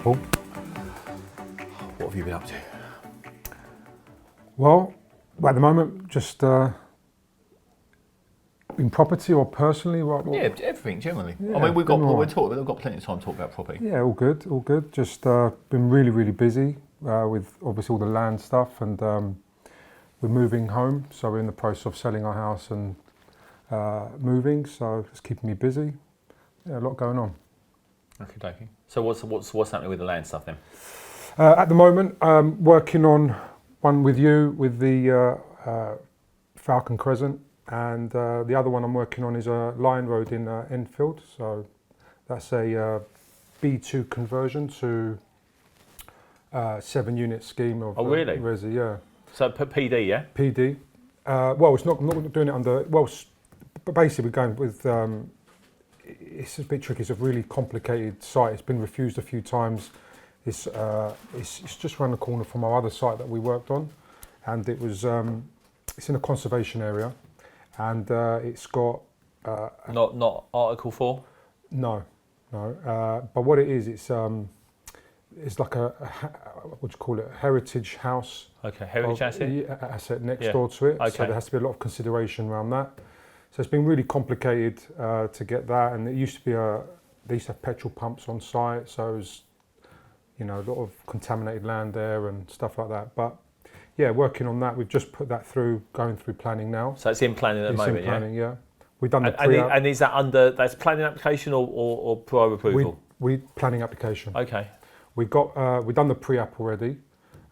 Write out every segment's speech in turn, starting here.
Paul. What have you been up to? Well, at the moment, just in property or personally? Yeah, everything generally. Yeah, I mean, we've got plenty of time to talk about property. Yeah, all good, all good. Just been really, really busy with obviously all the land stuff, and we're moving home, so we're in the process of selling our house and moving, so it's keeping me busy. Yeah, a lot going on. Okay. So what's happening with the land stuff then? At the moment, working on one with you with the Falcon Crescent, and the other one I'm working on is a Lion Road in Enfield. So that's a B2 conversion to 7-unit scheme of really? Resi, yeah. So PD, yeah? PD. Well, it's not doing it under. Well, but basically we're going with. It's a bit tricky. It's a really complicated site. It's been refused a few times. It's just around the corner from our other site that we worked on, and it was it's in a conservation area, and it's got not Article 4. No. But what it is, it's like a what do you call it? A heritage house. Okay, heritage asset. Asset next door to it. Okay. So there has to be a lot of consideration around that. So it's been really complicated to get that, and it used to be they used to have petrol pumps on site, so it was, a lot of contaminated land there and stuff like that. But yeah, working on that, we've just put that through, going through planning now. So it's in planning at the moment, It's in planning, yeah. We've done the pre-app. And is that that's planning application or prior approval? We planning application. Okay. We've done the pre-app already.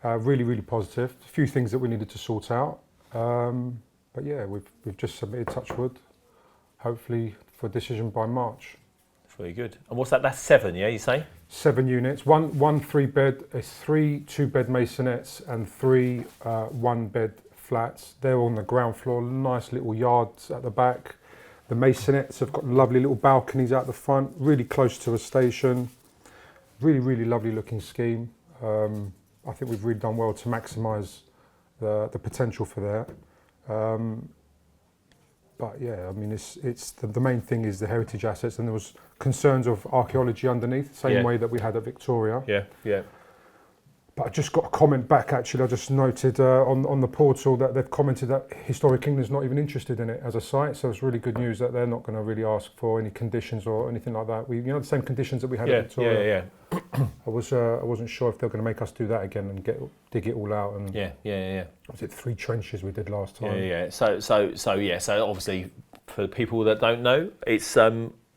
Really, really positive. A few things that we needed to sort out. But yeah, we've just submitted, touch wood, hopefully for a decision by March. Very good. And what's that? That's 7, yeah, you say? 7 units, one 3-bed, 3 2-bed masonettes and 3 1-bed flats. They're on the ground floor, nice little yards at the back. The masonettes have got lovely little balconies out the front, really close to a station. Really, really lovely looking scheme. I think we've really done well to maximise the potential for that. But yeah, I mean, it's the main thing is the heritage assets, and there was concerns of archaeology underneath, same way that we had at Victoria. Yeah. But I just got a comment back, actually. I just noted on the portal that they've commented that Historic England's not even interested in it as a site, so it's really good news that they're not going to really ask for any conditions or anything like that. The same conditions that we had at Victoria. Yeah. I wasn't sure if they're going to make us do that again and dig it all out. And Yeah. Was it 3 trenches we did last time? Yeah. So obviously for people that don't know, it's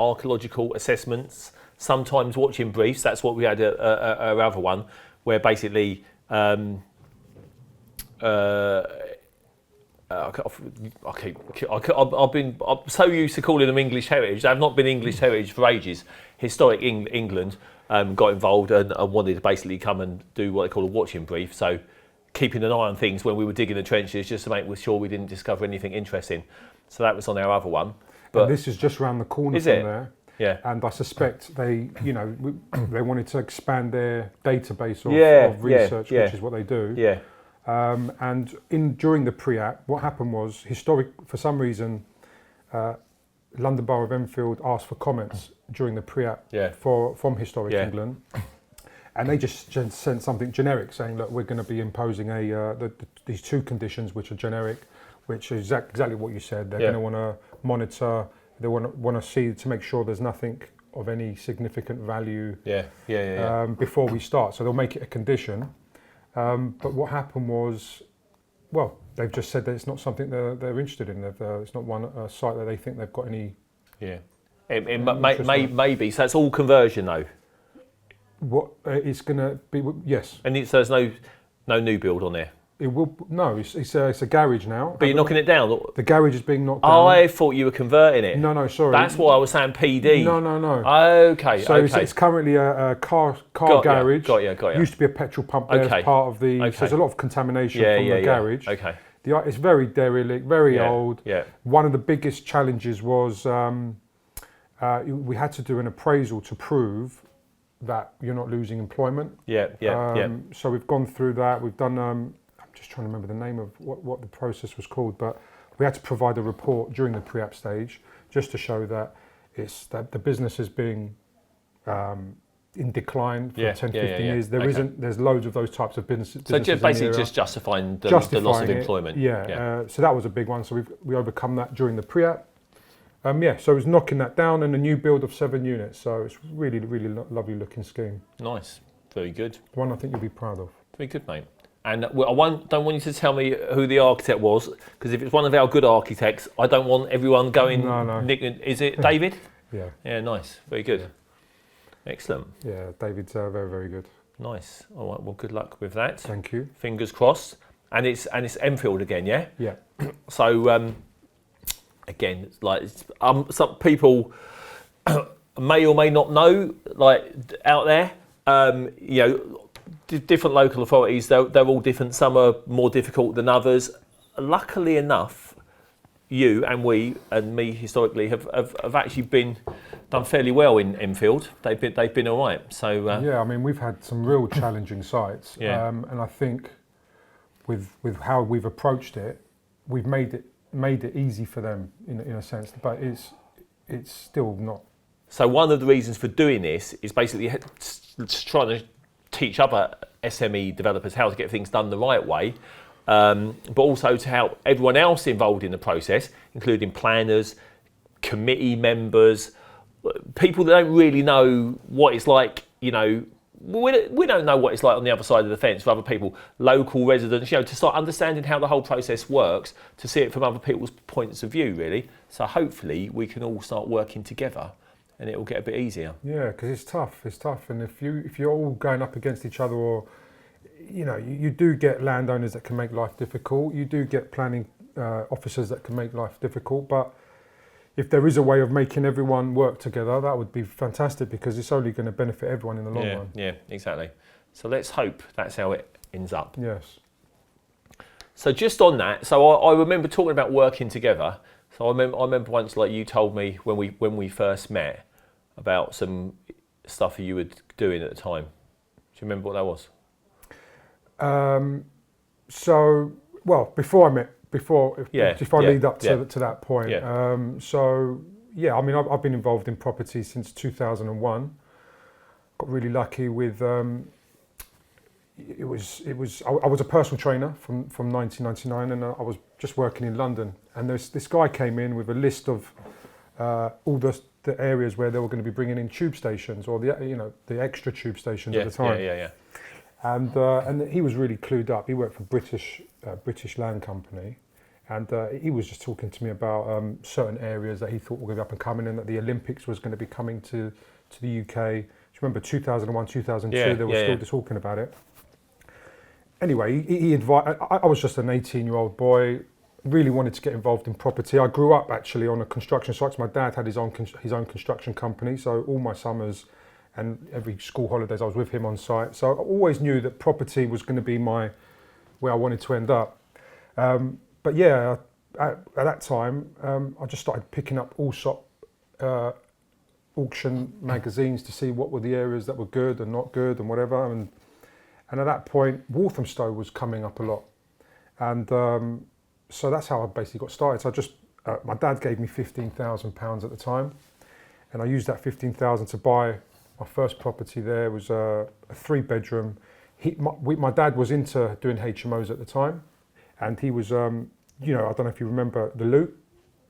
archaeological assessments, sometimes watching briefs. That's what we had at our other one, where basically I'm so used to calling them English heritage. They've not been English heritage for ages. Historic England got involved and wanted to basically come and do what they call a watching brief. So keeping an eye on things when we were digging the trenches, just to make sure we didn't discover anything interesting. So that was on our other one. But and this is just around the corner from there. Yeah. And I suspect they wanted to expand their database of research, which is what they do. Yeah. And during the pre-app, what happened was for some reason, London Borough of Enfield asked for comments during the pre-app from Historic England, and they just sent something generic saying, look, we're going to be imposing these 2 conditions which are generic, which is exactly what you said. They're going to want to monitor. They want to see to make sure there's nothing of any significant value before we start. So they'll make it a condition. But what happened was, they've just said that it's not something they're interested in. It's not one site that they think they've got any. Yeah. Maybe. So it's all conversion though. What it's going to be? Yes. And so there's no new build on there. It will. No, it's a garage now. But you're knocking it down? The garage is being knocked down. Oh, I thought you were converting it. No, sorry. That's why I was saying PD. No. Okay. So it's currently a car garage. Got you. Used to be a petrol pump there as part of the... So there's a lot of contamination from the garage. Okay. It's very derelict, very old. Yeah. One of the biggest challenges was we had to do an appraisal to prove that you're not losing employment. So we've gone through that. We've done... I'm just trying to remember the name of what the process was called, but we had to provide a report during the pre-app stage just to show that the business is being in decline for 10, 15 years. There's loads of those types of businesses. So just basically just justifying the loss of employment. So that was a big one. So we overcome that during the pre-app. So it was knocking that down, and a new build of 7 units. So it's really, really lovely looking scheme. Nice, very good. One I think you'll be proud of. Very good, mate. And I don't want you to tell me who the architect was, because if it's one of our good architects, I don't want everyone going. No. Is it David? Yeah. Yeah, nice. Very good. Yeah. Excellent. Yeah, David's very, very good. Nice. All right. Well, good luck with that. Thank you. Fingers crossed. And it's Enfield again, yeah. Yeah. So again, like some people may or may not know, like out there, different local authorities, they're all different. Some are more difficult than others. Luckily enough, you and we and me historically have actually done fairly well in Enfield. They've been all right. So I mean, we've had some real challenging sites, and I think with how we've approached it, we've made it easy for them in a sense, but it's still not. So one of the reasons for doing this is basically trying to teach other SME developers how to get things done the right way, but also to help everyone else involved in the process, including planners, committee members, people that don't really know what it's like, we don't know what it's like on the other side of the fence for other people, local residents, to start understanding how the whole process works, to see it from other people's points of view, really. So hopefully we can all start working together and it will get a bit easier. Yeah, because it's tough. And if you're all going up against each other, or, you do get landowners that can make life difficult, you do get planning officers that can make life difficult, but if there is a way of making everyone work together, that would be fantastic, because it's only going to benefit everyone in the long run. Yeah, exactly. So let's hope that's how it ends up. Yes. So just on that, so I remember talking about working together. So I remember once, like you told me when we first met, about some stuff that you were doing at the time. Do you remember what that was? If I lead up to that point. I mean, I've been involved in property since 2001. Got really lucky with, I was a personal trainer from 1999, and I was just working in London. And this guy came in with a list of all the areas where they were going to be bringing in tube stations, or the extra tube stations at the time. And he was really clued up. He worked for British Land Company, and he was just talking to me about certain areas that he thought were going to be up and coming, and that the Olympics was going to be coming to the UK. Do you remember 2001, 2002? They were still talking about it. Anyway, he invited. I was just an 18-year-old boy. Really wanted to get involved in property. I grew up actually on a construction site. So my dad had his own construction company, so all my summers and every school holidays I was with him on site. So I always knew that property was going to be where I wanted to end up. But yeah, at that time, I just started picking up auction magazines to see what were the areas that were good and not good and whatever. And at that point, Walthamstow was coming up a lot. And so that's how I basically got started. So my dad gave me £15,000 at the time, and I used that £15,000 to buy my first property there. It was a 3-bedroom. My dad was into doing HMOs at the time, and he was, I don't know if you remember the Loot.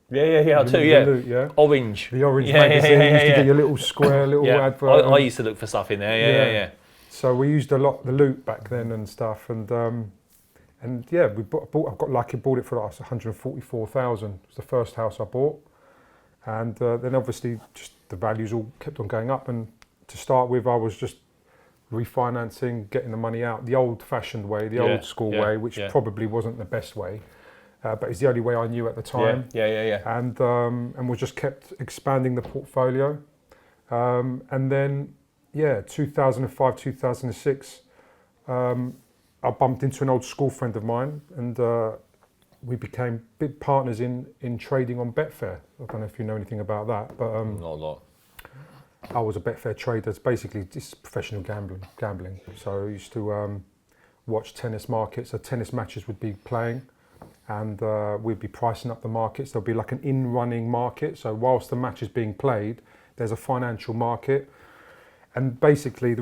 Yeah, I do, yeah. The Loot, yeah. Orange. The Orange magazine. You used to get your little square, advert. I used to look for stuff in there, yeah. So we used a lot the Loot back then and stuff, and we I got lucky, bought it for like 144,000. It was the first house I bought, and then obviously just the values all kept on going up. And to start with, I was just refinancing, getting the money out the old-fashioned way, the old school way, which probably wasn't the best way, but it's the only way I knew at the time. And we just kept expanding the portfolio, and then 2005, 2006. I bumped into an old school friend of mine, and we became big partners in trading on Betfair. I don't know if you know anything about that, but not a lot. I was a Betfair trader. It's basically just professional gambling. So I used to watch tennis markets. So tennis matches would be playing, and we'd be pricing up the markets. There'll be like an in-running market. So whilst the match is being played, there's a financial market. And basically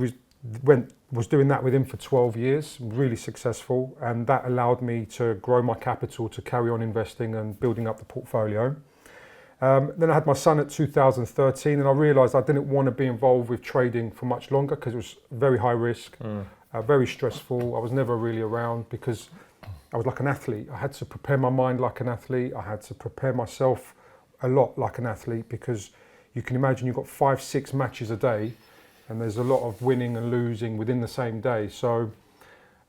was doing that with him for 12 years, really successful, and that allowed me to grow my capital to carry on investing and building up the portfolio. Then I had my son at 2013, and I realised I didn't want to be involved with trading for much longer because it was very high risk, very stressful. I was never really around because I was like an athlete. I had to prepare my mind like an athlete. I had to prepare myself a lot like an athlete, because you can imagine you've got 5-6 matches a day, and there's a lot of winning and losing within the same day. So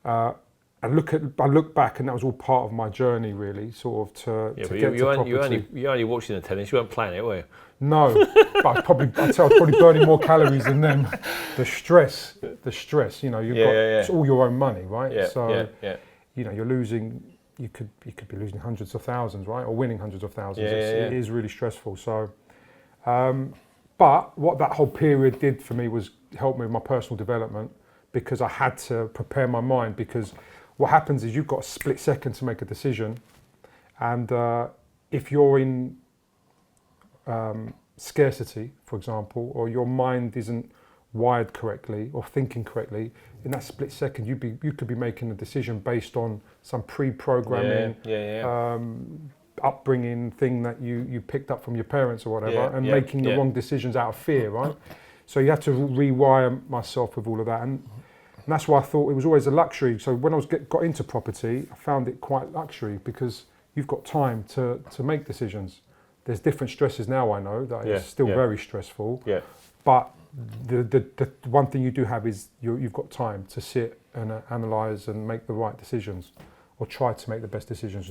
I look back, and that was all part of my journey, really, sort of to get to property. You're only watching the tennis. You weren't playing it, were you? No, but I'd say I was probably burning more calories than them. The stress. You know, it's all your own money, right? You know, you're losing. You could be losing hundreds of thousands, right, or winning hundreds of thousands. It is really stressful. So. But what that whole period did for me was help me with my personal development, because I had to prepare my mind, because what happens is you've got a split second to make a decision, and if you're in scarcity, for example, or your mind isn't wired correctly or thinking correctly, in that split second you could be making a decision based on some pre-programming upbringing thing that you picked up from your parents or whatever, and making the wrong decisions out of fear, right? So you have to rewire myself with all of that, and that's why I thought it was always a luxury. So when I got into property, I found it quite luxury, because you've got time to make decisions. There's different stresses now, I know that it's still very stressful, but the one thing you do have is you've got time to sit and analyse and make the right decisions, or try to make the best decisions.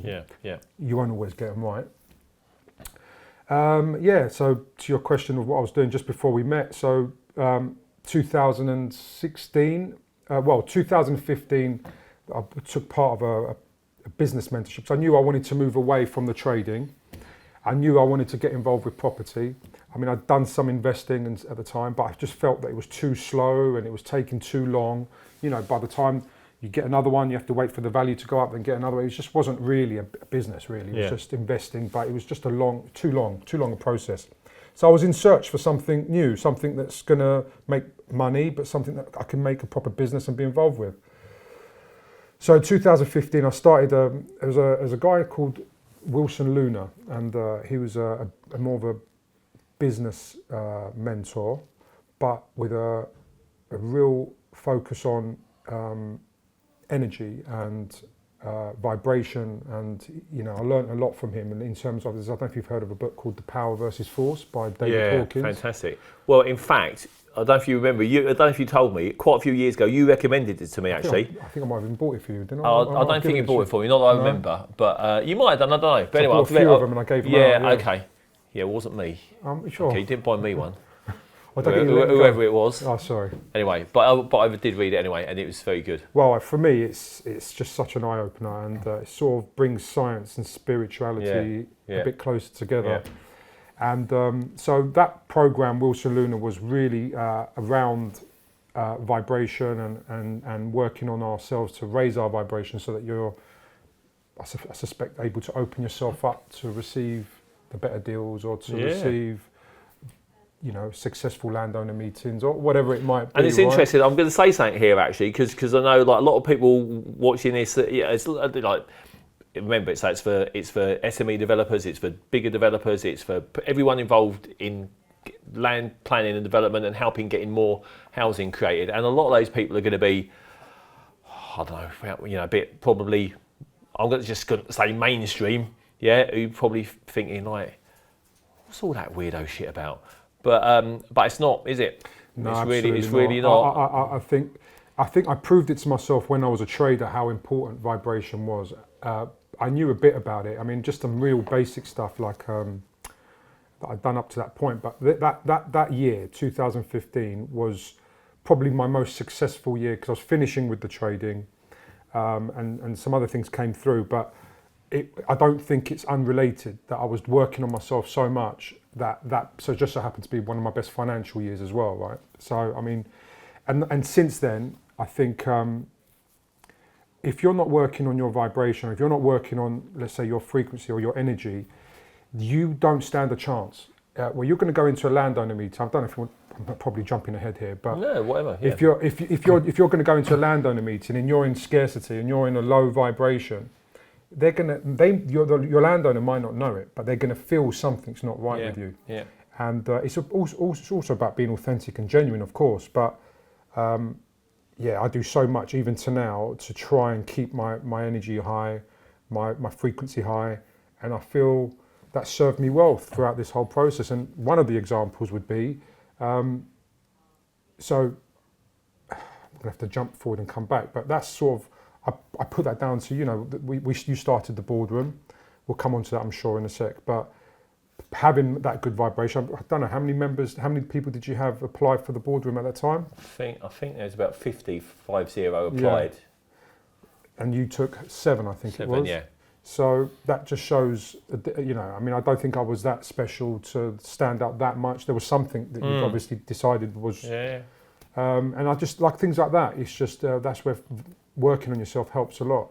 You won't always get them right. So to your question of what I was doing just before we met, so 2015, I took part of a business mentorship. So I knew I wanted to move away from the trading. I knew I wanted to get involved with property. I mean, I'd done some investing at the time, but I just felt that it was too slow and it was taking too long. You know, by the time you get another one, you have to wait for the value to go up and get another one. It just wasn't really a business, really. It was just investing, but it was just too long a process. So I was in search for something new, something that's going to make money, but something that I can make a proper business and be involved with. So in 2015, I started, there was a guy called Wilson Luna, and he was a more of a business mentor, but with a real focus on energy and vibration, and you know, I learned a lot from him. And in terms of this, I don't know if you've heard of a book called The Power versus Force by David Hawkins. Fantastic. Well, in fact, I don't know if you remember. I don't know if you told me quite a few years ago. You recommended it to me, actually. I think I might have even bought it for you, didn't I? I don't think you bought it for me. Not that I remember, but you might have done. I don't know. But anyway, I bought a few of them and I gave them out. Okay. Yeah, it wasn't me. Sure. Okay, you didn't buy me one. Whoever it was. Oh, sorry. Anyway, but I did read it anyway, and it was very good. Well, for me, it's just such an eye opener, and it sort of brings science and spirituality a bit closer together. And so that program, Wilson Luna, was really around vibration and working on ourselves to raise our vibration, so that you're, I suspect, able to open yourself up to receive the better deals, or to receive, you know, successful landowner meetings, or whatever it might be. And it's interesting. I'm going to say something here, actually, because I know, like, a lot of people watching this. It's like, remember, it's for SME developers, it's for bigger developers, it's for everyone involved in land planning and development and helping getting more housing created. And a lot of those people are going to be, I don't know, you know, a bit probably. I'm going to say mainstream. Yeah, who probably thinking like, what's all that weirdo shit about? But it's not, is it? No, it's really not. I think I proved it to myself when I was a trader how important vibration was. I knew a bit about it. I mean, just some real basic stuff like that I'd done up to that point. But that year, 2015, was probably my most successful year, because I was finishing with the trading, and some other things came through, but. I don't think it's unrelated that I was working on myself so much that so just so happened to be one of my best financial years as well, right? So I mean, and since then, I think if you're not working on your vibration, if you're not working on, let's say, your frequency or your energy, you don't stand a chance. well, you're going to go into a landowner meeting. I don't know if you want, I'm probably jumping ahead here, but no, whatever. Yeah. If you're going to go into a landowner meeting and you're in scarcity and you're in a low vibration, your landowner might not know it, but they're going to feel something's not right with you. Yeah. And it's also about being authentic and genuine, of course. But I do so much even to now to try and keep my energy high, my frequency high, and I feel that served me well throughout this whole process. And one of the examples would be, so I'm gonna have to jump forward and come back, but that's sort of, I put that down to, you started the boardroom. We'll come on to that, I'm sure, in a sec. But having that good vibration, I don't know how many people did you have apply for the boardroom at that time? I think there's about 50 applied. Yeah. And you took 7, I think 7, it was. Yeah. So that just shows, I don't think I was that special to stand out that much. There was something that you obviously decided was... Yeah. And I just like things like that. It's just, that's where working on yourself helps a lot.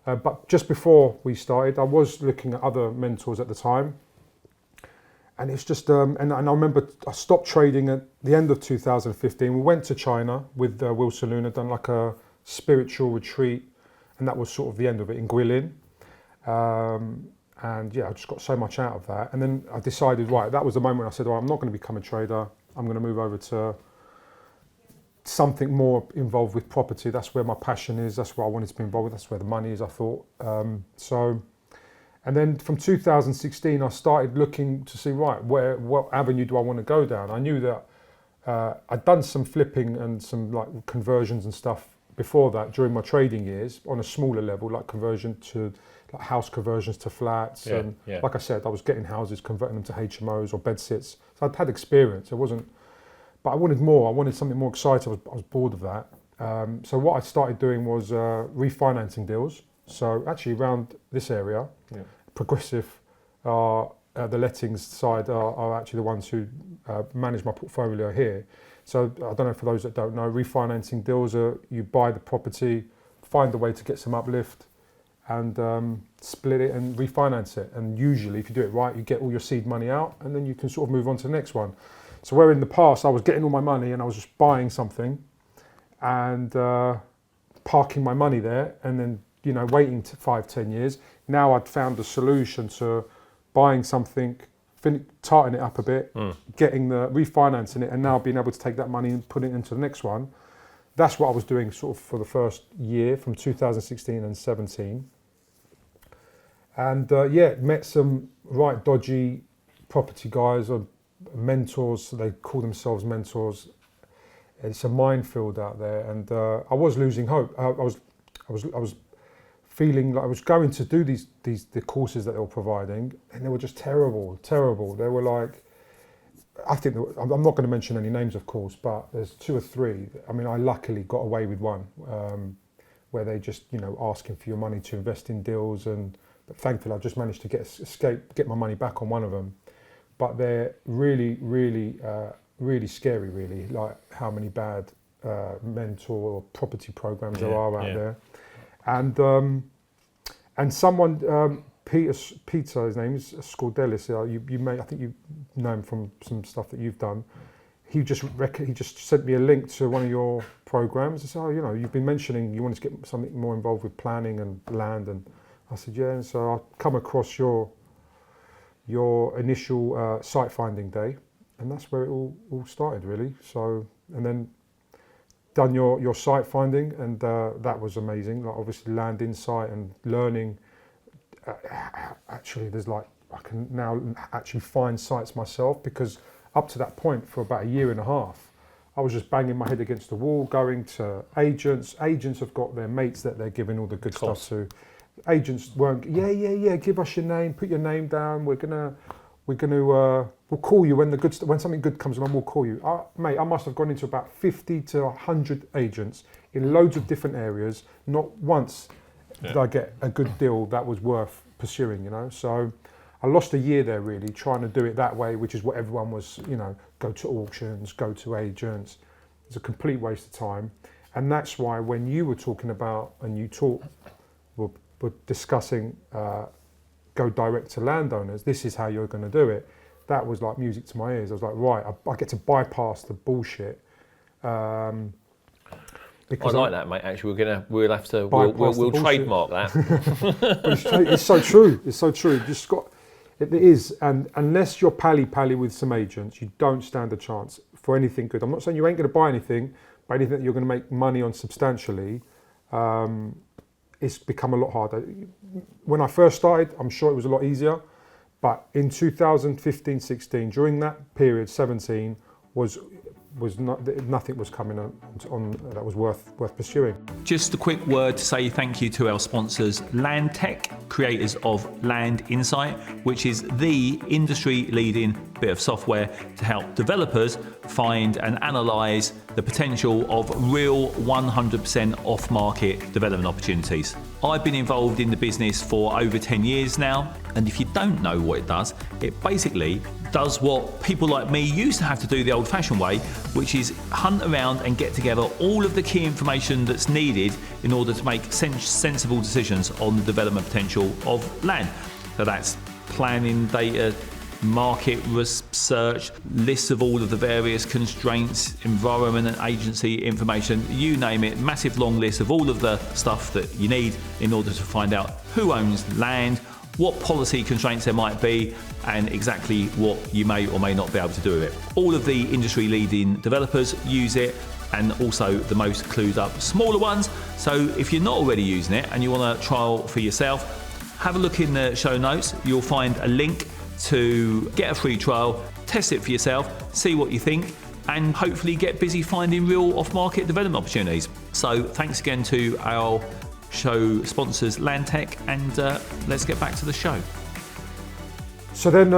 But just before we started, I was looking at other mentors at the time. And it's just, and I remember I stopped trading at the end of 2015. We went to China with Will Saloon, had done like a spiritual retreat. And that was sort of the end of it in Guilin. And yeah, I just got so much out of that. And then I decided, right, that was the moment I said, I'm not going to become a trader. I'm going to move over to something more involved with property. That's where my passion is. That's where I wanted to be involved with. That's where the money is, I thought. And then from 2016, I started looking to see, right, what avenue do I want to go down? I knew that I'd done some flipping and some like conversions and stuff before that during my trading years on a smaller level, like house conversions to flats. And like I said, I was getting houses, converting them to HMOs or bed sits. So I'd had experience. But I wanted more. I wanted something more exciting. I was bored of that. So what I started doing was refinancing deals. So actually around this area, Progressive, the lettings side are actually the ones who manage my portfolio here. So I don't know, for those that don't know, refinancing deals are you buy the property, find a way to get some uplift and split it and refinance it. And usually if you do it right, you get all your seed money out and then you can sort of move on to the next one. So where in the past I was getting all my money and I was just buying something and parking my money there and then, waiting 5-10 years. Now I'd found a solution to buying something, tightening it up a bit, refinancing it, and now being able to take that money and put it into the next one. That's what I was doing sort of for the first year from 2016 and 17. And met some right dodgy property guys or mentors. They call themselves mentors. It's a minefield out there, and I was losing hope. I was feeling like I was going to do the courses that they were providing, and they were just terrible. They were like, I think I'm not going to mention any names, of course, but there's 2 or 3. I mean, I luckily got away with one where they just asking for your money to invest in deals, but thankfully I just managed to get my money back on one of them. But they're really, really, really scary. Really, like how many bad mentor or property programs there are out there. And someone, Peter, his name is Scordelis. I think you know him from some stuff that you've done. He just sent me a link to one of your programs. He said, you've been mentioning you wanted to get something more involved with planning and land, and I said, yeah. And so I come across your initial site finding day, and that's where it all started, really. So, and then done your site finding, and that was amazing. Like obviously land insight and learning. Actually, I can now actually find sites myself, because up to that point for about 1.5 years, I was just banging my head against the wall, going to agents. Agents have got their mates that they're giving all the good stuff to. Agents weren't, give us your name, put your name down. We'll call you when something good comes along. We'll call you, mate. I must have gone into about 50 to 100 agents in loads of different areas. Not once did I get a good deal that was worth pursuing. So I lost 1 year there, really trying to do it that way, which is what everyone was. Go to auctions, go to agents. It's a complete waste of time, and that's why when you were talking about and you were discussing. Go direct to landowners, this is how you're going to do it. that was like music to my ears. I was like, right, I get to bypass the bullshit. Because I like that, mate. Actually, we'll have to we'll trademark that. But it's so true. It's so true. It is, and unless you're pally with some agents, you don't stand a chance for anything good. I'm not saying you ain't going to buy anything, but anything that you're going to make money on substantially, it's become a lot harder. When I first started, I'm sure it was a lot easier, but in 2015, 16, during that period, 17 nothing was coming on that was worth pursuing. Just a quick word to say thank you to our sponsors, LandTech, creators of Land Insight, which is the industry-leading bit of software to help developers find and analyse the potential of real 100% off-market development opportunities. I've been involved in the business for over 10 years now, and if you don't know what it basically does what people like me used to have to do the old-fashioned way, which is hunt around and get together all of the key information that's needed in order to make sensible decisions on the development potential of land. So that's planning data, market research, lists of all of the various constraints, environment and agency information, you name it, massive long list of all of the stuff that you need in order to find out who owns land, what policy constraints there might be, and exactly what you may or may not be able to do with it. All of the industry leading developers use it, and also the most clued up smaller ones. So if you're not already using it and you want to trial for yourself, have a look in the show notes. You'll find a link to get a free trial, test it for yourself, see what you think, and hopefully get busy finding real off-market development opportunities. So thanks again to our show sponsors, LandTech, and let's get back to the show. So then,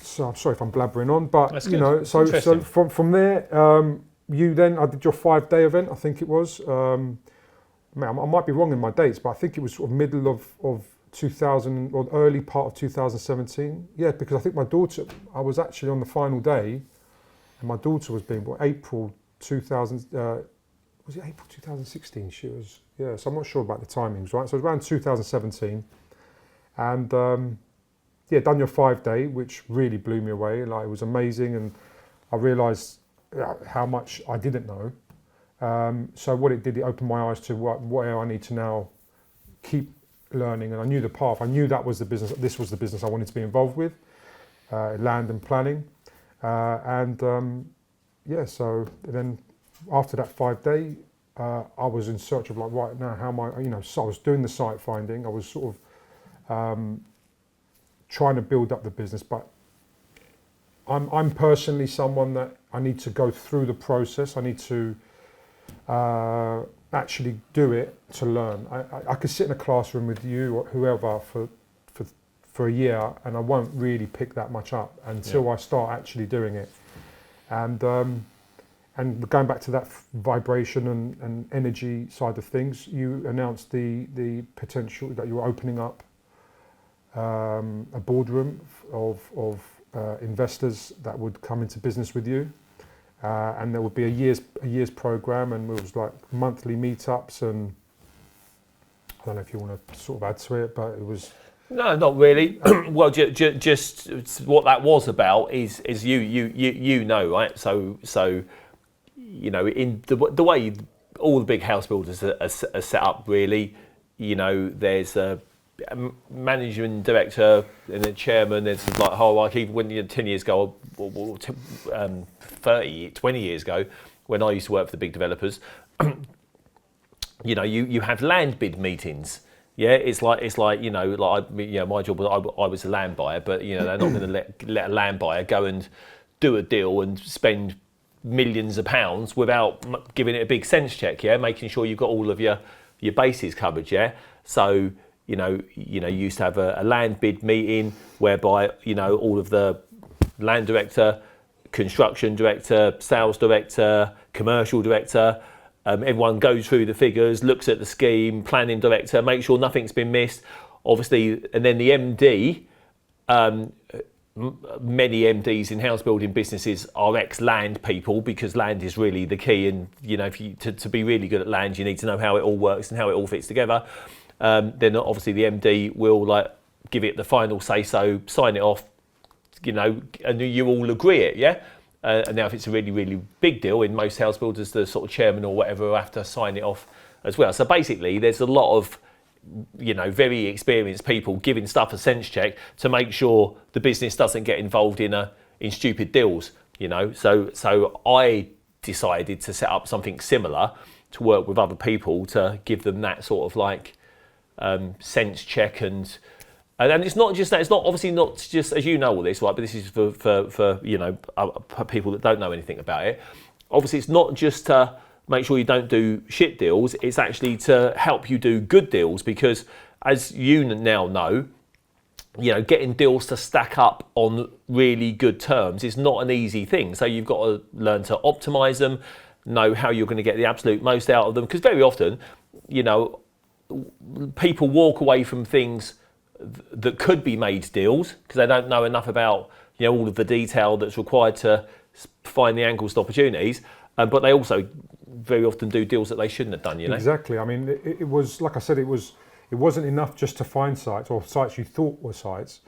so I'm sorry if I'm blabbering on, but That's you good. know, so from there, I did your 5-day event, I think it was. I might be wrong in my dates, but I think it was sort of middle of 2000 or early part of 2017. Yeah, because I think my daughter, I was actually on the final day, and my daughter was being born April 2000. Was it April 2016? She was, yeah. So I'm not sure about the timings, right? So it was around 2017, and done your 5-day, which really blew me away. Like, it was amazing, and I realised how much I didn't know. So what it did, it opened my eyes to what I need to now keep learning, and I knew the path. I knew that was the business. This was the business I wanted to be involved with, land and planning, So then after that 5-day, I was in search of like, right now, how am I? So I was doing the site finding. I was sort of trying to build up the business, but I'm personally someone that I need to go through the process. I need to actually do it to learn. I could sit in a classroom with you or whoever for a year, and I won't really pick that much up until I start actually doing it. And going back to that vibration and energy side of things, you announced the potential that you were opening up a boardroom of investors that would come into business with you. And there would be a year's program, and it was like monthly meetups, and I don't know if you want to sort of add to it, but it was. No, not really. Well, just what that was about is you know, right? So you know, in the way all the big house builders are set up, really, you know, there's a managing director and a chairman. There's like hierarchy. When 10 years ago, 20 years ago, when I used to work for the big developers, you know, you have land bid meetings. Yeah, it's like my job was I was a land buyer, but you know, they're not going to let a land buyer go and do a deal and spend millions of pounds without giving it a big sense check. Yeah, making sure you've got all of your bases covered. Yeah, so you used to have a land bid meeting whereby, you know, all of the land director, construction director, sales director, commercial director, everyone goes through the figures, looks at the scheme, planning director, make sure nothing's been missed, obviously, and then the MD, many MDs in house building businesses are ex-land people, because land is really the key, and you know, if you to be really good at land, you need to know how it all works and how it all fits together. Then obviously the MD will like give it the final say so, sign it off, and you all agree it, yeah? And now if it's a really, really big deal, in most house builders, the sort of chairman or whatever will have to sign it off as well. So basically, there's a lot of, very experienced people giving stuff a sense check to make sure the business doesn't get involved in stupid deals, So I decided to set up something similar to work with other people to give them that sort of sense check and it's not just that. It's not obviously not just, as you know all this, right? But this is for people that don't know anything about it. Obviously, it's not just to make sure you don't do shit deals. It's actually to help you do good deals, because as you now know, getting deals to stack up on really good terms is not an easy thing. So you've got to learn to optimize them, know how you're going to get the absolute most out of them. Because very often, people walk away from things that could be made deals because they don't know enough about all of the detail that's required to find the angles and opportunities. But they also very often do deals that they shouldn't have done. Exactly. I mean, it was like I said, it wasn't enough just to find sites or sites you thought were sites,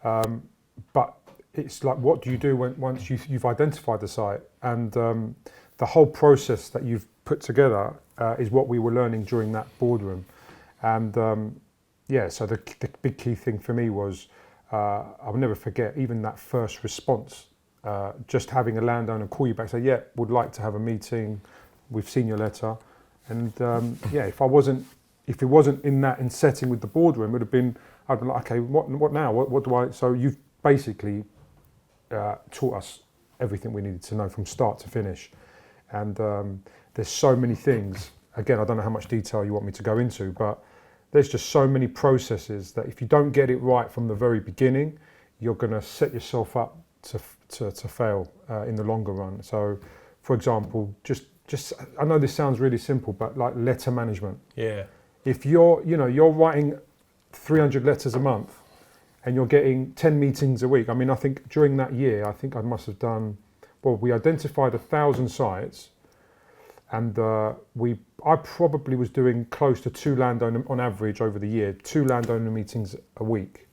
but it's like, what do you do once you've identified the site? And the whole process that you've put together is what we were learning during that boardroom. And so the big key thing for me was, I'll never forget, even that first response, just having a landowner call you back, say, yeah, would like to have a meeting, we've seen your letter. And if it wasn't in setting with the boardroom, it would have been, I'd be like, okay, what now? What do I? So you've basically taught us everything we needed to know from start to finish. And there's so many things. Again, I don't know how much detail you want me to go into, but there's just so many processes that if you don't get it right from the very beginning, you're going to set yourself up to fail in the longer run. So, for example, just I know this sounds really simple, but like letter management. Yeah. If you're writing 300 letters a month and you're getting 10 meetings a week, I mean, I think during that year, I must have done, we identified 1,000 sites, and I probably was doing close to 2 landowner, on average over the year, 2 landowner meetings a week.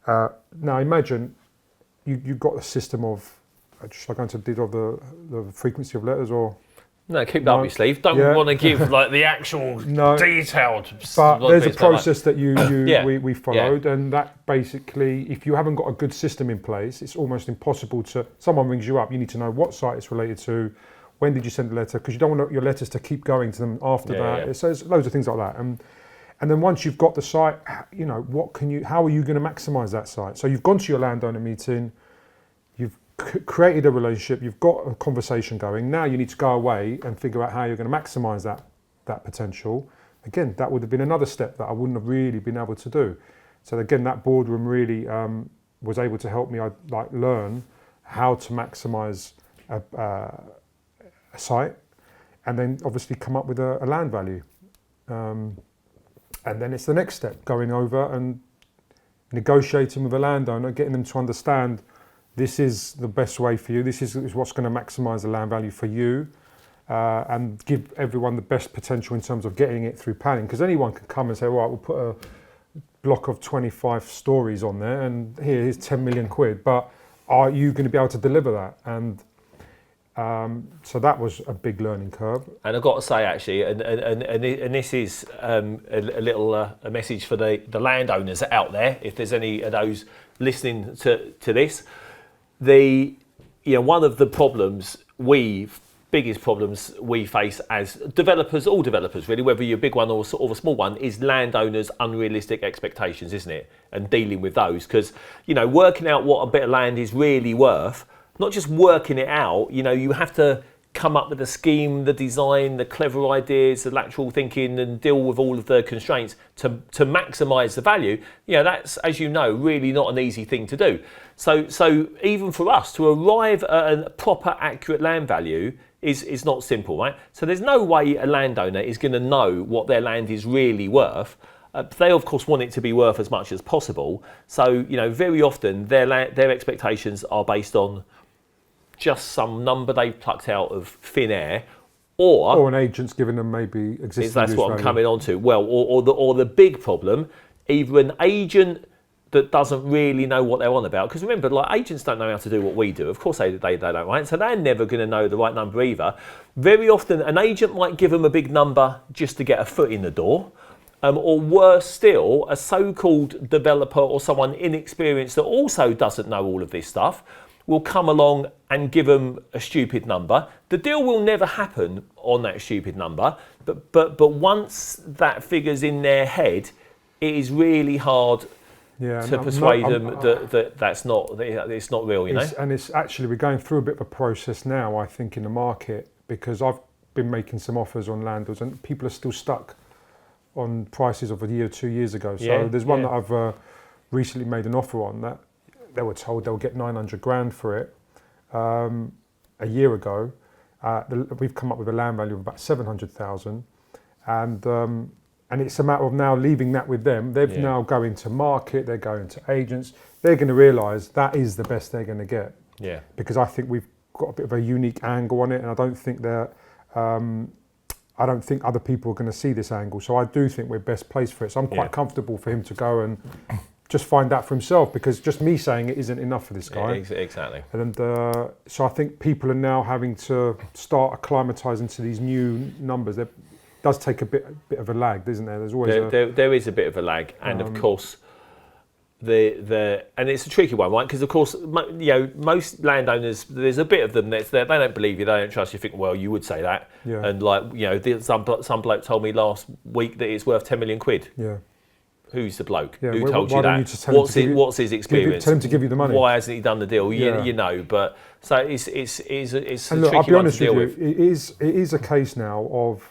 Now imagine you've got a system of, just like going to did of the frequency of letters, or no, keep that up your sleeve. Don't want to give like the actual detailed. But there's a process that we followed, and that basically, if you haven't got a good system in place, it's almost impossible to. Someone rings you up, you need to know what site it's related to, when did you send the letter, because you don't want your letters to keep going to them after that. Yeah. So there's loads of things like that, and then once you've got the site, how are you going to maximise that site? So you've gone to your landowner meeting, you've created a relationship, you've got a conversation going. Now you need to go away and figure out how you're going to maximise that potential. Again, that would have been another step that I wouldn't have really been able to do. So again, that boardroom really was able to help me learn how to maximise a site, and then obviously come up with a land value. And then it's the next step, going over and negotiating with a landowner, getting them to understand this is the best way for you, this is what's going to maximise the land value for you, and give everyone the best potential in terms of getting it through planning. Because anyone can come and say, right, we'll put a block of 25 stories on there and here's 10 million quid, but are you going to be able to deliver that? And so that was a big learning curve. And I've got to say, actually, and this is a message for the landowners out there, if there's any of those listening to this. One of the biggest problems we face as developers, all developers really, whether you're a big one or sort of a small one, is landowners' unrealistic expectations, isn't it? And dealing with those, because working out what a bit of land is really worth. Not just working it out, you have to come up with the scheme, the design, the clever ideas, the lateral thinking, and deal with all of the constraints to maximise the value. That's, as you know, really not an easy thing to do. So even for us to arrive at a proper, accurate land value is not simple, right? So there's no way a landowner is going to know what their land is really worth. They of course want it to be worth as much as possible. So very often their expectations are based on just some number they've plucked out of thin air, or an agent's given them maybe existing. That's what I'm coming on to. Well, or the big problem, either an agent that doesn't really know what they're on about. Because remember, like, agents don't know how to do what we do. Of course they don't, right? So they're never going to know the right number either. Very often, an agent might give them a big number just to get a foot in the door. Or worse still, a so-called developer or someone inexperienced that also doesn't know all of this stuff will come along and give them a stupid number. The deal will never happen on that stupid number, but once that figure's in their head, it is really hard to persuade them that it's not real, you know. And it's actually, we're going through a bit of a process now, I think, in the market, because I've been making some offers on landlords and people are still stuck on prices of a year or 2 years ago. So there's one that I've recently made an offer on that they were told they'll get 900 grand for it a year ago. We've come up with a land value of about 700,000, and it's a matter of now leaving that with them. They've now going to market, they're going to agents. They're going to realise that is the best they're going to get. Yeah. Because I think we've got a bit of a unique angle on it, and I don't think other people are going to see this angle. So I do think we're best placed for it. So I'm quite comfortable for him to go and just find out for himself, because just me saying it isn't enough for this guy. Yeah, exactly. And so I think people are now having to start acclimatising to these new numbers. There does take a bit of a lag, isn't there? There's always there is a bit of a lag, and of course and it's a tricky one, right? Because of course, most landowners, there's a bit of them that's there. They don't believe you, they don't trust you. Think, well, you would say that, and some bloke told me last week that it's worth 10 million quid. Yeah. Who's the bloke? Who told you that? What's his experience? Tell him to give you the money. Why hasn't he done the deal? You know, but so it's a look, tricky I'll be honest one to deal with you. It is a case now of,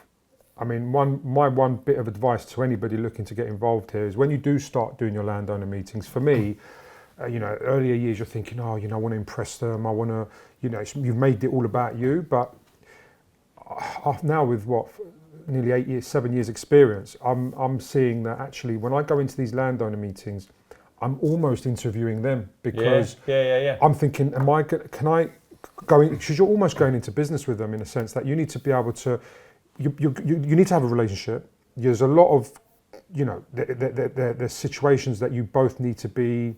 I mean, my one bit of advice to anybody looking to get involved here is when you do start doing your landowner meetings. For me, earlier years you're thinking, I want to impress them. I want to, you've made it all about you. But now with nearly 7 years experience, I'm seeing that actually when I go into these landowner meetings, I'm almost interviewing them, because I'm thinking, because you're almost going into business with them in a sense that you need to be able to, you need to have a relationship. There's a lot of, there's situations that you both need to be,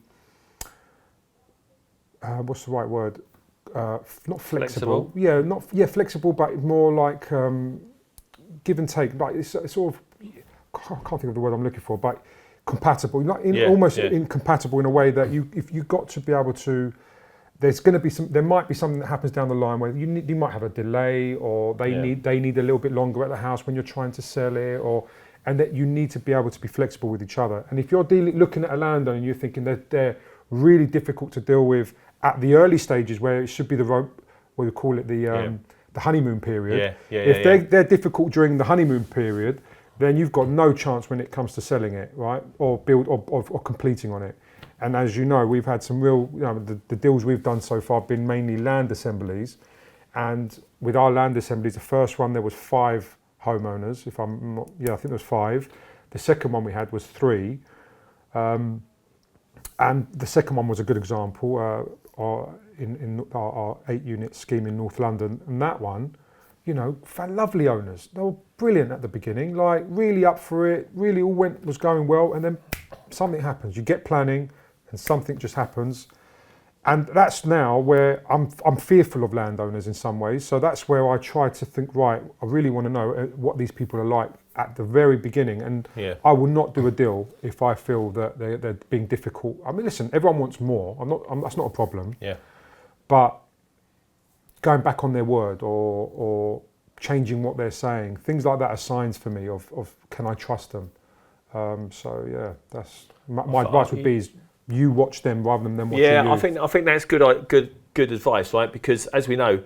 what's the right word? Not flexible. Flexible, but more like, give and take, but it's sort of, I can't think of the word I'm looking for, but compatible, almost incompatible in a way that if you got to be able to, there might be something that happens down the line where you might have a delay, or they need a little bit longer at the house when you're trying to sell it, and that you need to be able to be flexible with each other. And if you're looking at a landowner and you're thinking that they're really difficult to deal with at the early stages, where it should be the honeymoon period. If they're difficult during the honeymoon period, then you've got no chance when it comes to selling it, right? Or completing on it. And as you know, we've had some real, the deals we've done so far have been mainly land assemblies. And with our land assemblies, the first one, there was 5 homeowners. I think there was 5. The second one we had was 3. And the second one was a good example. In our 8-unit scheme in North London, and that one, lovely owners. They were brilliant at the beginning, like really up for it, really all was going well, and then something happens. You get planning, and something just happens, and that's now where I'm fearful of landowners in some ways. So that's where I try to think, right, I really want to know what these people are like at the very beginning, and I will not do a deal if I feel that they're being difficult. I mean, listen, everyone wants more. That's not a problem. Yeah. But going back on their word or changing what they're saying, things like that are signs for me of can I trust them? That's my advice would be is you watch them rather than them watching you. Yeah, I think that's good advice, right? Because as we know,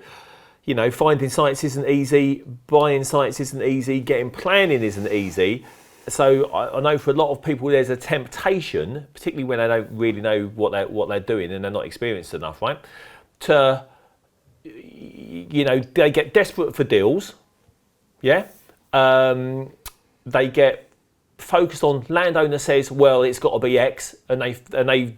finding sites isn't easy, buying sites isn't easy, getting planning isn't easy. So I know for a lot of people there's a temptation, particularly when they don't really know what they're doing and they're not experienced enough, right? To, they get desperate for deals, they get focused on, landowner says, well, it's got to be X, and they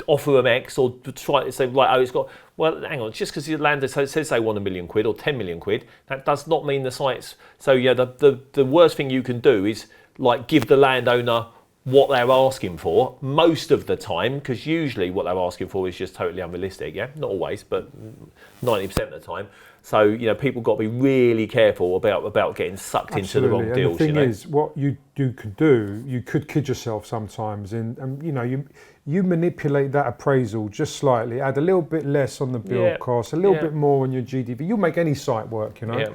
offer them X, or try to say, right, it's got, well, hang on, just because the landowner says they want £1 million or 10 million quid, that does not mean the sites. So the worst thing you can do is like give the landowner what they're asking for most of the time, because usually what they're asking for is just totally unrealistic. Yeah, not always, but 90% of the time. So, you know, people got to be really careful about getting sucked into the wrong deals. And the thing is, what you could do, you could kid yourself sometimes, and you know, you manipulate that appraisal just slightly, add a little bit less on the build cost, a little bit more on your GDP. You'll make any site work, you know. Yeah.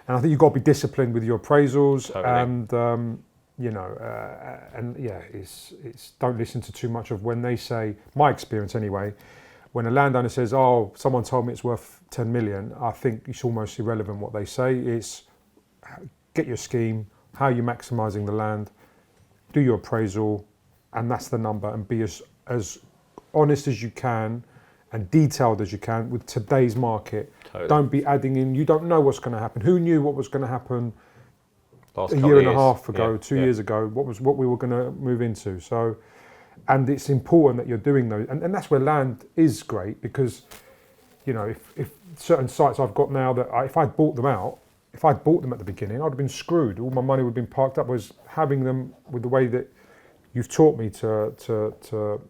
And I think you've got to be disciplined with your appraisals, Totally. and you know, it's don't listen to too much of when they say. My experience anyway. When a landowner says, "Oh, someone told me it's worth 10 million," I think it's almost irrelevant what they say. It's get your scheme, how you're maximising the land, do your appraisal, and that's the number. And be as honest as you can and detailed as you can with today's market. Totally. Don't be adding in. You don't know what's going to happen. Who knew what was going to happen Last a couple year of and a years. half ago, 2 years ago? What we were going to move into. So. And it's important that you're doing those, and that's where land is great, because, you know, if certain sites I've got now that if I'd bought them at the beginning, I'd have been screwed. All my money would have been parked up. Was having them with the way that you've taught me to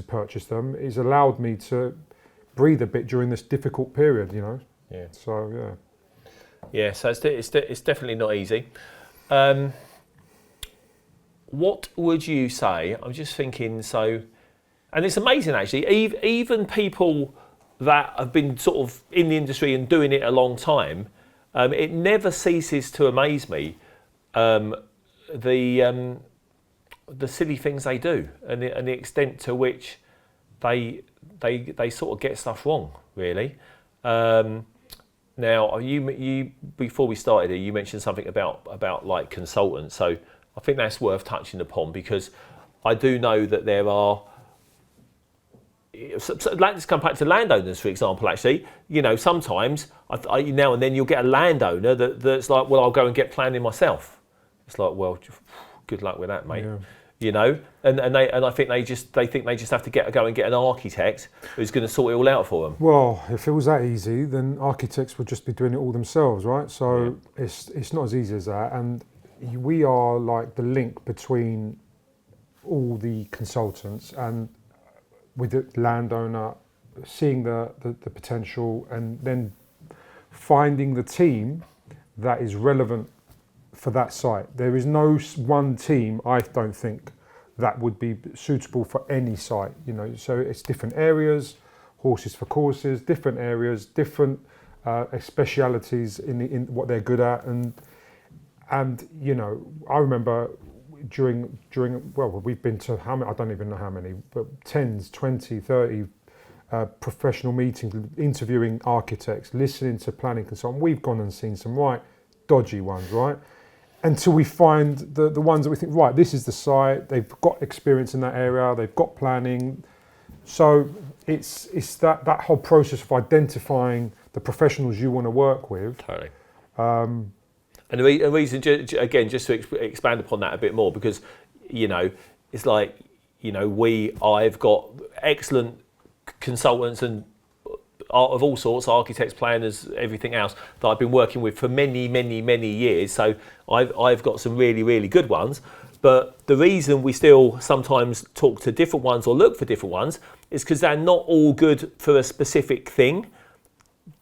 purchase them is allowed me to breathe a bit during this difficult period, you know. Yeah. So Yeah. So it's definitely not easy. What would you say? I'm just thinking, and it's amazing actually, even people that have been sort of in the industry and doing it a long time, it never ceases to amaze me, the silly things they do and the extent to which they sort of get stuff wrong, really. Now, you before we started here, you mentioned something about like consultants, so I think that's worth touching upon, because I do know that there are. So let's come back to landowners, for example. Actually, you know, sometimes now and then you'll get a landowner that's like, "Well, I'll go and get planning myself." It's like, well, good luck with that, mate. Yeah. You know, and I think they think they just have to go and get an architect who's going to sort it all out for them. well, if it was that easy, then architects would just be doing it all themselves, right? So it's not as easy as that, and we are like the link between all the consultants and with the landowner, seeing the potential and then finding the team that is relevant for that site. There is no one team, I don't think, that would be suitable for any site, you know. So it's different areas, horses for courses, different areas, different specialities in what they're good at, and you know, I remember during well, we've been to how many, I don't even know how many, but 10s, 20, 30 professional meetings, interviewing architects, listening to planning consultants. We've gone and seen some right dodgy ones, right? Until we find the ones that we think, right, this is the site, they've got experience in that area, they've got planning. So it's that whole process of identifying the professionals you want to work with. Totally. And the reason, again, just to expand upon that a bit more, because, you know, it's like, you know, I've got excellent consultants and of all sorts, architects, planners, everything else that I've been working with for many, many, many years. So I've got some really, really good ones. But the reason we still sometimes talk to different ones or look for different ones is because they're not all good for a specific thing.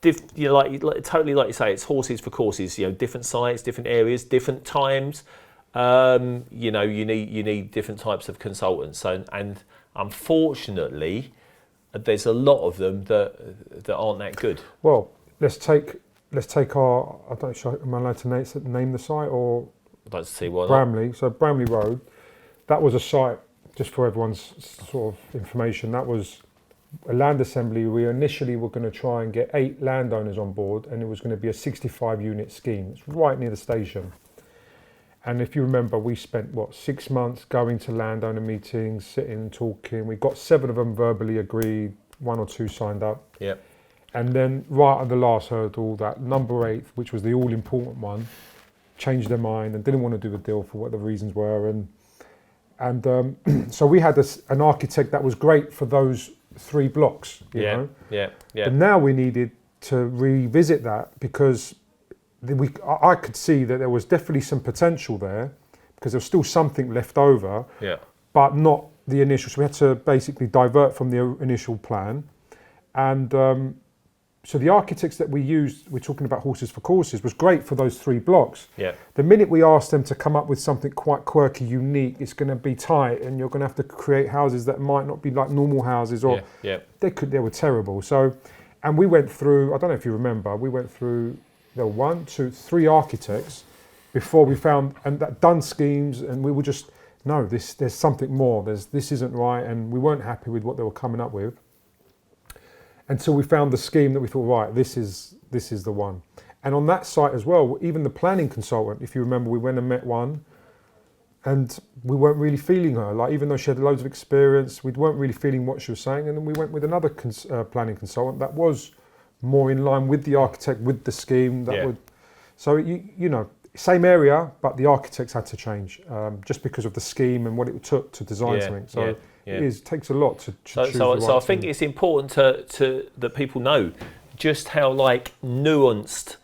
You know, like totally like you say, it's horses for courses. You know, different sites, different areas, different times. You know, you need different types of consultants. So, and unfortunately, there's a lot of them that aren't that good. Well, let's take our. I don't know. Am I allowed to name the site or? I'd like to see why not. Bramley. So Bramley Road, that was a site. Just for everyone's sort of information, that was a land assembly. We initially were going to try and get 8 landowners on board, and it was going to be a 65-unit scheme. It's right near the station. And if you remember, we spent 6 months going to landowner meetings, sitting, talking. We got 7 of them verbally agreed, 1 or 2 signed up. Yeah. And then right at the last hurdle, that number 8, which was the all-important one, changed their mind and didn't want to do the deal for what the reasons were. And so we had an architect that was great for those 3 blocks, you know. Yeah. But now we needed to revisit that, because I could see that there was definitely some potential there, because there was still something left over. Yeah. but not the initial. So we had to basically divert from the initial plan. And so the architects that we used, we're talking about Horses for Courses, was great for those 3 blocks. Yeah. The minute we asked them to come up with something quite quirky, unique, it's going to be tight, and you're going to have to create houses that might not be like normal houses, or they were terrible. So, and we went through, I don't know if you remember, there were 1, 2, 3 architects before we found, and that done schemes, and we were just, no, there's something more, this isn't right, and we weren't happy with what they were coming up with. Until we found the scheme that we thought, right, this is the one. And on that site as well, even the planning consultant, if you remember, we went and met one, and we weren't really feeling her. Like, even though she had loads of experience, we weren't really feeling what she was saying. And then we went with another planning consultant that was more in line with the architect, with the scheme. So you know, same area, but the architects had to change just because of the scheme and what it took to design something. So. It takes a lot to choose the right So I think it's important to that people know just how like nuanced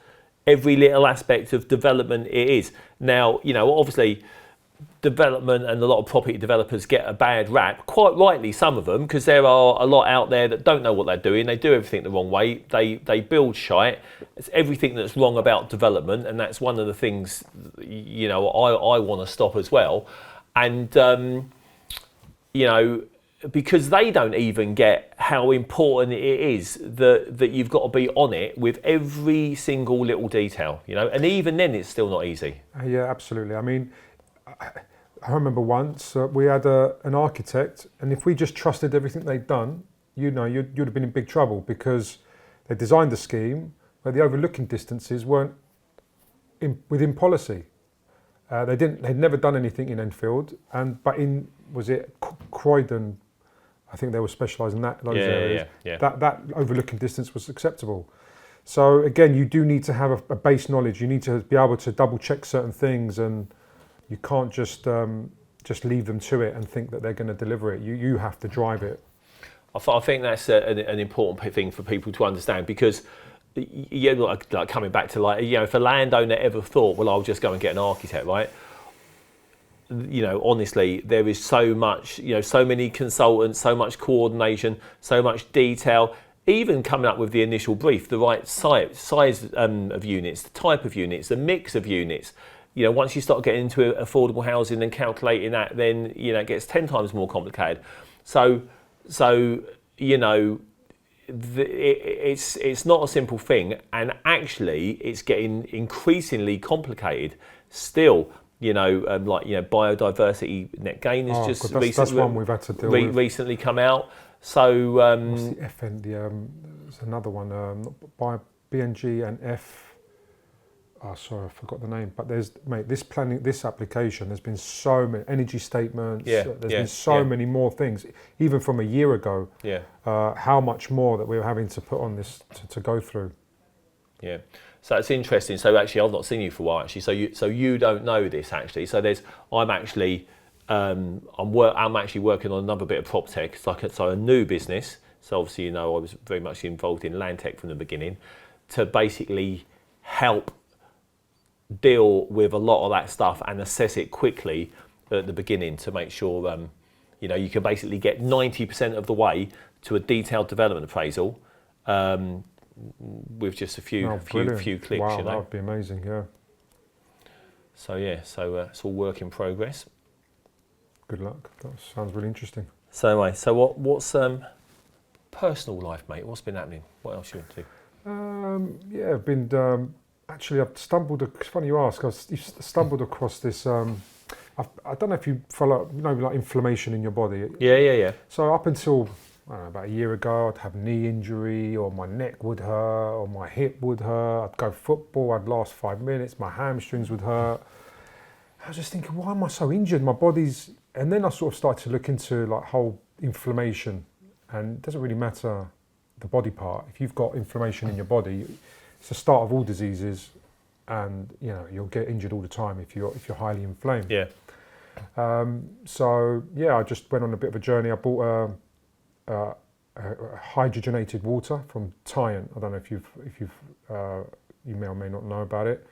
every little aspect of development it is. Now, you know, obviously development and a lot of property developers get a bad rap, quite rightly, some of them, because there are a lot out there that don't know what they're doing. They do everything the wrong way. They build shite. It's everything that's wrong about development, and that's one of the things, you know, I want to stop as well. And you know, because they don't even get how important it is that you've got to be on it with every single little detail, you know, and even then it's still not easy. Yeah, absolutely. I mean, I remember once we had an architect, and if we just trusted everything they'd done, you know, you'd have been in big trouble, because they designed the scheme where the overlooking distances weren't within policy. They'd never done anything in Enfield, but in, was it Croydon, I think they were specialised in those areas. That overlooking distance was acceptable. So again, you do need to have a base knowledge. You need to be able to double check certain things, and you can't just leave them to it and think that they're going to deliver it. You have to drive it. I think that's an important thing for people to understand, because like coming back to, like, you know, if a landowner ever thought, well, I'll just go and get an architect, right? You know, honestly, there is so much, you know, so many consultants, so much coordination, so much detail, even coming up with the initial brief, the right size of units, the type of units, the mix of units. You know, once you start getting into affordable housing and calculating that, then, you know, it gets 10 times more complicated. So you know, it's not a simple thing, and actually it's getting increasingly complicated still. You know, like, you know, biodiversity net gain is that's one we've had to deal with. Recently come out. So what's the FN? There's another one by BNG and F. Oh, sorry, I forgot the name. But there's, mate, this application. There's been so many energy statements. There's been so many more things, even from a year ago. How much more that we're having to put on this to go through. Yeah. So it's interesting. So actually, I've not seen you for a while. Actually, so you don't know this actually. So I'm actually working on another bit of prop tech. It's like a new business. So obviously, you know, I was very much involved in LandTech from the beginning, to basically help deal with a lot of that stuff and assess it quickly at the beginning, to make sure you know, you can basically get 90% of the way to a detailed development appraisal. With just a few clicks. Wow, you know? That would be amazing, yeah. So it's all work in progress. Good luck. That sounds really interesting. So anyway, so what's personal life, mate? What's been happening? What else you into? Yeah, I've been actually, I've stumbled. It's funny you ask. I've stumbled across this. I don't know if you follow, you know, like inflammation in your body. Yeah. So up until, I don't know, about a year ago, I'd have knee injury, or my neck would hurt, or my hip would hurt. I'd go football, I'd last 5 minutes, my hamstrings would hurt. I was just thinking, why am I so injured? My body's... And then I sort of started to look into like whole inflammation, and it doesn't really matter the body part. If you've got inflammation in your body, it's the start of all diseases, and you know, you'll get injured all the time if you're highly inflamed. Yeah. So yeah, I just went on a bit of a journey. I bought a hydrogenated water from Tyant. I don't know if you may or may not know about it,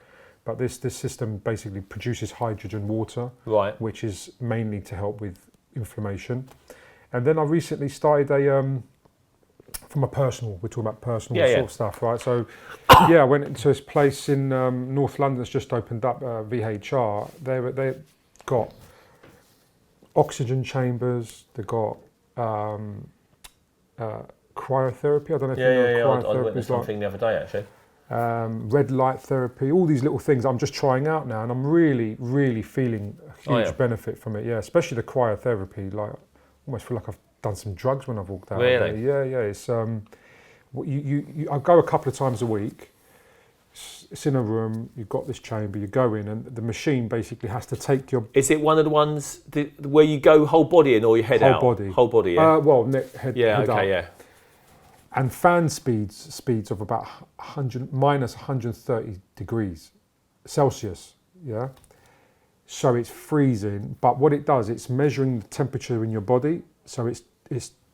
but this system basically produces hydrogen water, right, which is mainly to help with inflammation. And then I recently started from a personal, we're talking about personal sort of stuff, right? So I went into this place in North London that's just opened up, VHR. They've got oxygen chambers, they've got cryotherapy. I don't know if you know I witnessed something the other day actually. Red light therapy, all these little things I'm just trying out now, and I'm really, really feeling a huge benefit from it. Yeah, especially the cryotherapy. Like, almost feel like I've done some drugs when I've walked out. Really? Yeah. It's I go a couple of times a week. It's in a room. You've got this chamber. You go in, and the machine basically has to take your. Is it one of the ones where you go whole body in or your head out? Whole body. Yeah. Well, head okay, up. yeah. And fan speeds of about minus 130 degrees Celsius, yeah? So it's freezing, but what it does, it's measuring the temperature in your body, so it's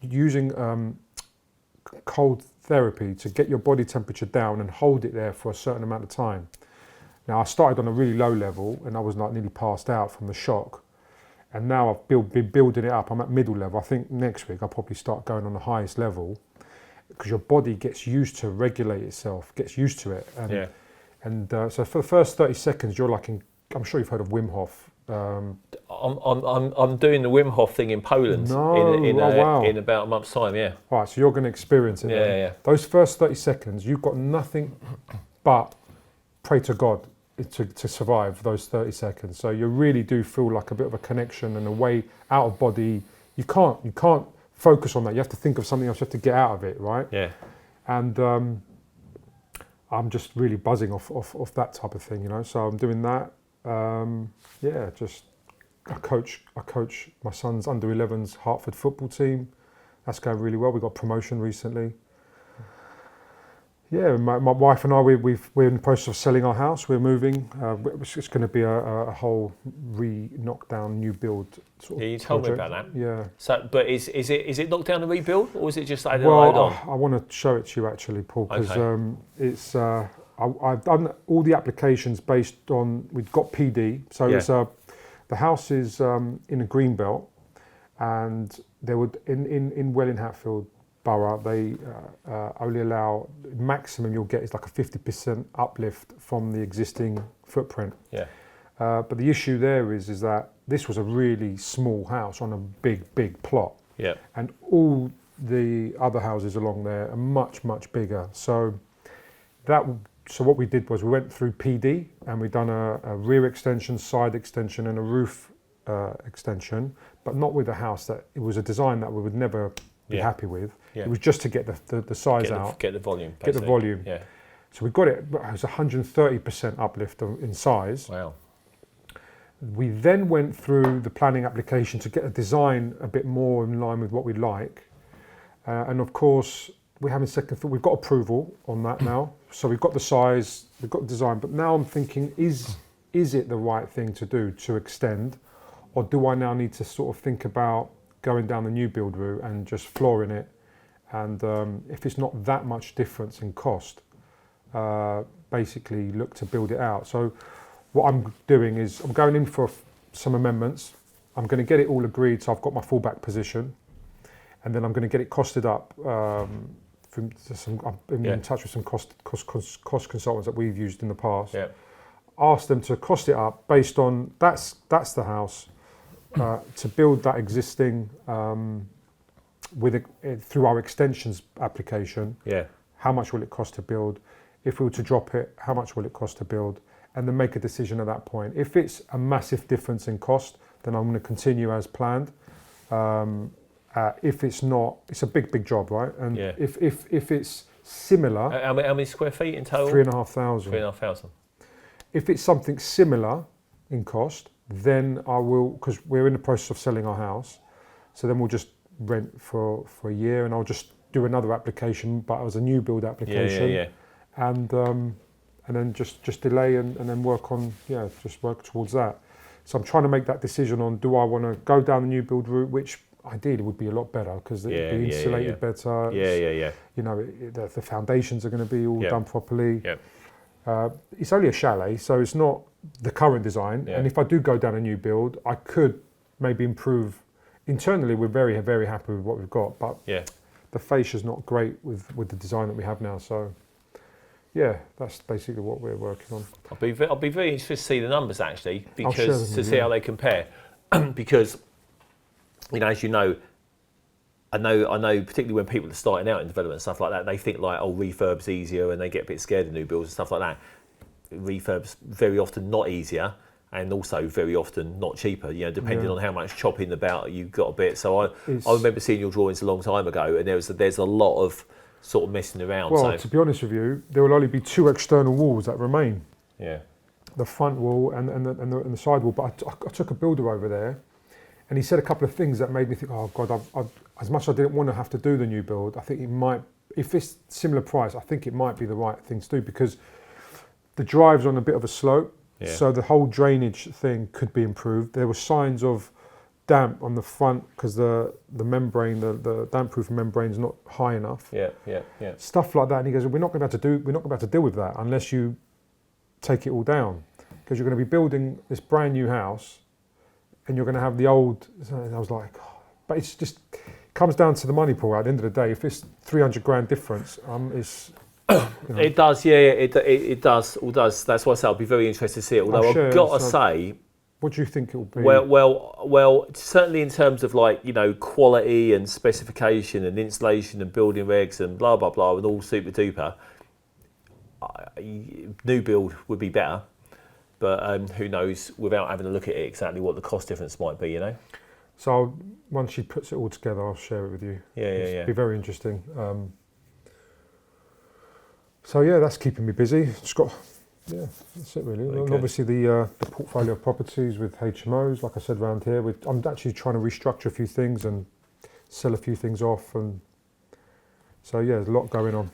using cold therapy to get your body temperature down and hold it there for a certain amount of time. Now, I started on a really low level, and I was like nearly passed out from the shock, and now I've been building it up. I'm at middle level. I think next week I'll probably start going on the highest level, because your body gets used to regulate itself, gets used to it. And so for the first 30 seconds, you're like I'm sure you've heard of Wim Hof. I'm doing the Wim Hof thing in Poland in about a month's time, yeah. Right, so you're going to experience it. Yeah. Those first 30 seconds, you've got nothing but pray to God to survive those 30 seconds. So you really do feel like a bit of a connection and a way out of body. You can't focus on that. You have to think of something else. You have to get out of it, right? Yeah. And I'm just really buzzing off that type of thing, you know. So I'm doing that. Just I coach my son's under 11s Hertford football team. That's going really well. We got promotion recently. Yeah, my wife and I, we're in the process of selling our house. We're moving. It's going to be a whole knock down, new build sort of project. You told me about that. Yeah. So, but is it knock down and rebuild, or is it just added a load on? I want to show it to you actually, Paul, because it's. I've done all the applications based on. We've got PD, so it's the house is in a green belt, and there would in Welling Hatfield Borough, they only allow, maximum you'll get is like a 50% uplift from the existing footprint. Yeah. But the issue there is that this was a really small house on a big plot. Yeah. And all the other houses along there are much bigger. So what we did was we went through PD and we've done a rear extension, side extension, and a roof extension, but not with a house that it was a design that we would never be happy with. Yeah. It was just to get the size out. Get the volume. Basically. Get the volume. Yeah. So we got it. It was 130% uplift in size. Wow. We then went through the planning application to get a design a bit more in line with what we like. And of course, we're having second thought. We've got approval on that now. So we've got the size, we've got the design. But now I'm thinking, is it the right thing to do to extend? Or do I now need to sort of think about going down the new build route and just flooring it? And if it's not that much difference in cost, basically look to build it out. So what I'm doing is I'm going in for some amendments. I'm going to get it all agreed, so I've got my fallback position, and then I'm going to get it costed up. I've been in touch with some cost consultants that we've used in the past. Yeah. Ask them to cost it up based on that's the house to build that existing through our extensions application. Yeah. How much will it cost to build? If we were to drop it, how much will it cost to build? And then make a decision at that point. If it's a massive difference in cost, then I'm going to continue as planned. If it's not, it's a big job, right? And if it's similar, how many square feet in total? 3,500. 3,500. If it's something similar in cost, then I will, because we're in the process of selling our house, so then we'll just rent for a year, and I'll just do another application, but as a new build application, and then just delay and then work towards that. So I'm trying to make that decision on, do I want to go down the new build route, which ideally would be a lot better because it'd be insulated better. You know, the foundations are going to be all done properly. It's only a chalet, so it's not the current design. And if I do go down a new build, I could maybe improve internally we're very, very happy with what we've got, but Yeah. the fascia's not great with the design that we have now. So yeah, that's basically what we're working on. I'll be very interested to see the numbers actually, I'll share because them to with see you. how they compare. Because, as you know, I know particularly when people are starting out in development and stuff like that, they think like, oh, refurb's easier, and they get a bit scared of new builds and stuff like that. Refurb's very often not easier, and also very often not cheaper, depending on how much chopping about you've got a bit. So I remember seeing your drawings a long time ago, and there's a lot of sort of messing around. Well, to be honest with you, there will only be 2 external walls that remain. Yeah. The front wall and the side wall. But I took a builder over there, and he said a couple of things that made me think, oh God, as much as I didn't want to have to do the new build, I think it might, if it's similar price, I think it might be the right thing to do, because the drive's on a bit of a slope, so the whole drainage thing could be improved. There were signs of damp on the front because the membrane, the damp-proof membrane's not high enough. Yeah. Stuff like that, and he goes, we're not going to be able to deal with that unless you take it all down, because you're going to be building this brand new house, and you're going to have the old. And I was like, oh. But it's just comes down to the money, Paul. At the end of the day, if it's 300 grand difference, it's. It does, it does. All does. That's why I say I'll be very interested to see it. Although I've got to say, what do you think it will be? Well, certainly in terms of like quality and specification and installation and building regs and blah blah blah and all super duper. New build would be better, but who knows? Without having a look at it, exactly what the cost difference might be, So once she puts it all together, I'll share it with you. Yeah. It'll be very interesting. So yeah, that's keeping me busy. Just got, that's it really. And obviously the portfolio of properties with HMOs, like I said, around here. I'm actually trying to restructure a few things and sell a few things off, and so yeah, there's a lot going on.